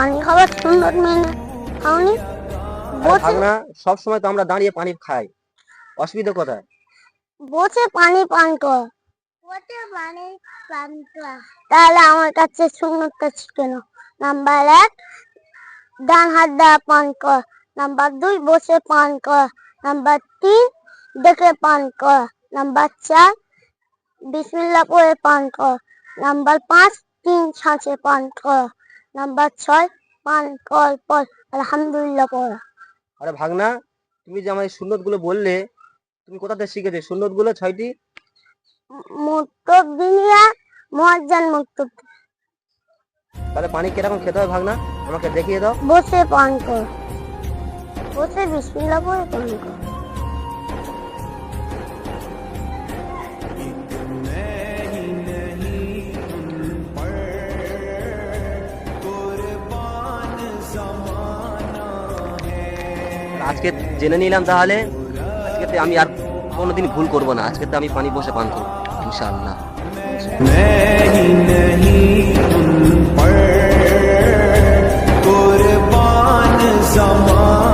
পানি খাবার সুন্নত মেনে খাওনি? বসে ভাগনা সব সময় তো আমরা দাঁড়িয়ে পানি খাই, অসুবিধা কোথায়? বসে পানি পান কর। বসে পানি পান কর, তাহলে আমার কাছে সুন্নতটা শিখে নাও। নাম্বার 1, ডান হাত দ্বারা পান কর। নাম্বার 2, বসে পান কর। নাম্বার 3, দেখে পান কর। নাম্বার 4, বিসমিল্লাহ পড়ে পান কর। নাম্বার 5, 3 ছাঁচে পান কর। নাম্বার 6, পান কর পর আলহামদুলিল্লাহ পড়া। আরে ভাগনা, তুমি যে আমার সুন্নত গুলো বললে, তুমি কোথা থেকে শিখেছো সুন্নত গুলো 6টি? মুক্তব দিনিয়া মুয়াজ্জান মুক্তব। তাহলে পানি কিরকম খেতে হবে ভাগনা, আমাকে দেখিয়ে দাও। বসে পান কর, বসে বিসমিল্লাহ পড়ে পান কর। আজকে জেনে নিলাম, তাহলে আজকে আমি আর কোনোদিন ভুল করব না। আজকে তো আমি পানি বসে পান করবো ইনশাআল্লাহ। कुर्बान ज़माना